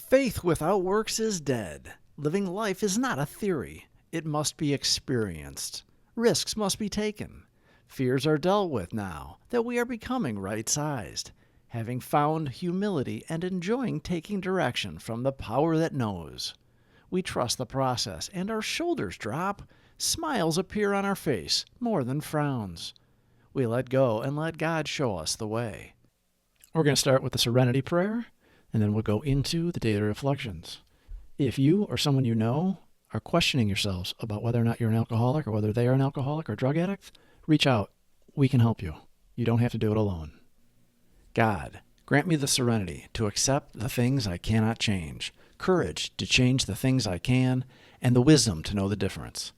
Faith without works is dead. Living life is not a theory. It must be experienced. Risks must be taken. Fears are dealt with now that we are becoming right-sized, having found humility and enjoying taking direction from the power that knows. We trust the process and our shoulders drop. Smiles appear on our face more than frowns. We let go and let God show us the way. We're going to start with the Serenity Prayer, and then we'll go into the daily reflections. If you or someone you know are questioning yourselves about whether or not you're an alcoholic or whether they are an alcoholic or drug addict, reach out. We can help you. You don't have to do it alone. God, grant me the serenity to accept the things I cannot change, courage to change the things I can, and the wisdom to know the difference.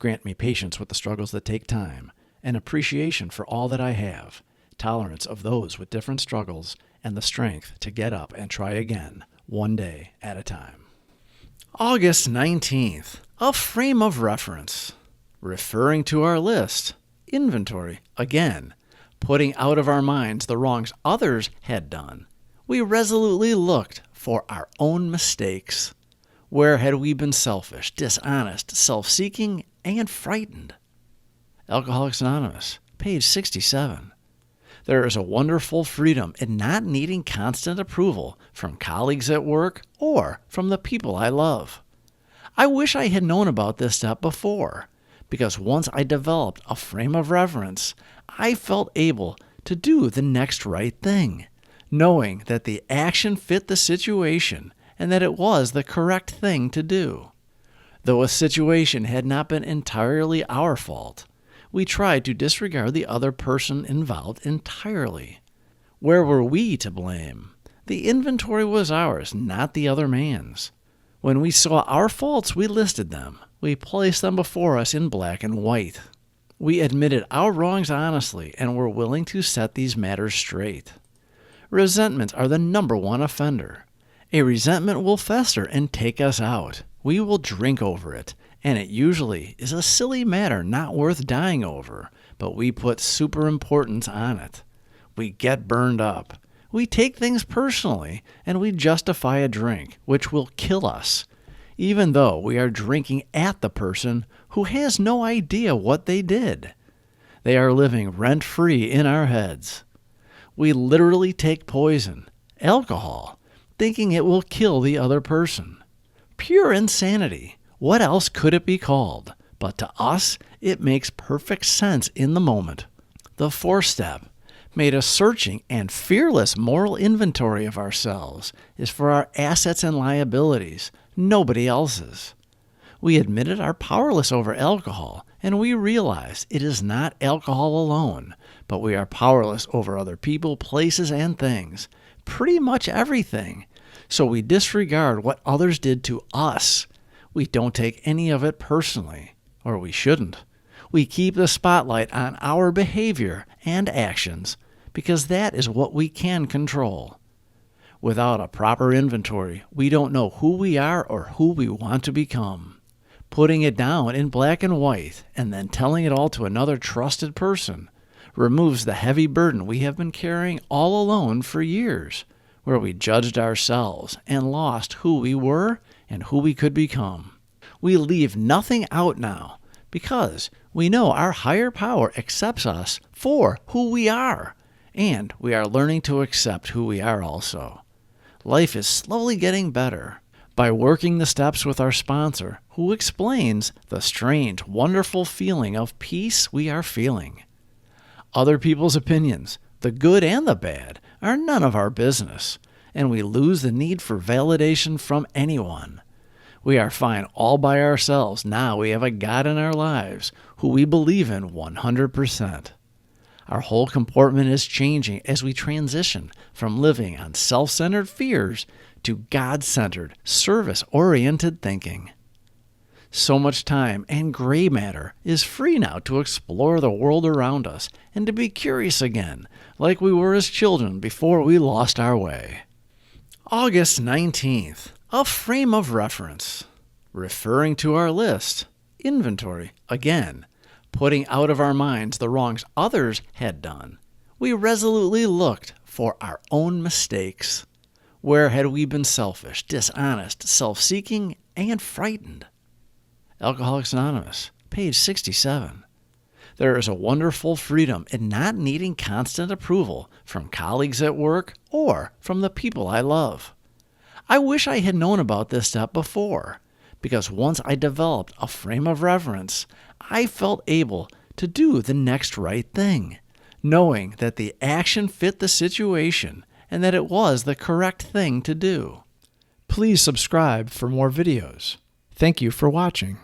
Grant me patience with the struggles that take time, and appreciation for all that I have, tolerance of those with different struggles, and the strength to get up and try again, one day at a time. August 19th, a frame of reference. Referring to our list, inventory, again, putting out of our minds the wrongs others had done. We resolutely looked for our own mistakes. Where had we been selfish, dishonest, self-seeking, and frightened? Alcoholics Anonymous, page 67. There is a wonderful freedom in not needing constant approval from colleagues at work or from the people I love. I wish I had known about this step before, because once I developed a frame of reference, I felt able to do the next right thing, knowing that the action fit the situation and that it was the correct thing to do. Though a situation had not been entirely our fault, we tried to disregard the other person involved entirely. Where were we to blame? The inventory was ours, not the other man's. When we saw our faults, we listed them. We placed them before us in black and white. We admitted our wrongs honestly and were willing to set these matters straight. Resentments are the number one offender. A resentment will fester and take us out. We will drink over it, and it usually is a silly matter not worth dying over, but we put super importance on it. We get burned up. We take things personally, and we justify a drink, which will kill us, even though we are drinking at the person who has no idea what they did. They are living rent-free in our heads. We literally take poison, alcohol, thinking it will kill the other person. Pure insanity. What else could it be called? But to us, it makes perfect sense in the moment. The fourth step, made a searching and fearless moral inventory of ourselves, is for our assets and liabilities, nobody else's. We admitted our powerless over alcohol, and we realized it is not alcohol alone, but we are powerless over other people, places, and things, pretty much everything. So we disregard what others did to us. We don't take any of it personally, or we shouldn't. We keep the spotlight on our behavior and actions because that is what we can control. Without a proper inventory, we don't know who we are or who we want to become. Putting it down in black and white and then telling it all to another trusted person removes the heavy burden we have been carrying all alone for years, where we judged ourselves and lost who we were and who we could become. We leave nothing out now because we know our higher power accepts us for who we are, and we are learning to accept who we are also. Life is slowly getting better by working the steps with our sponsor, who explains the strange, wonderful feeling of peace we are feeling. Other people's opinions, the good and the bad, are none of our business, and we lose the need for validation from anyone. We are fine all by ourselves now we have a God in our lives who we believe in 100%. Our whole comportment is changing as we transition from living on self-centered fears to God-centered, service-oriented thinking. So much time and gray matter is free now to explore the world around us and to be curious again, like we were as children before we lost our way. August 19th, a frame of reference. Referring to our list, inventory, again, putting out of our minds the wrongs others had done. We resolutely looked for our own mistakes. Where had we been selfish, dishonest, self-seeking, and frightened? Alcoholics Anonymous, page 67. There is a wonderful freedom in not needing constant approval from colleagues at work or from the people I love. I wish I had known about this step before, because once I developed a frame of reverence, I felt able to do the next right thing, knowing that the action fit the situation and that it was the correct thing to do. Please subscribe for more videos. Thank you for watching.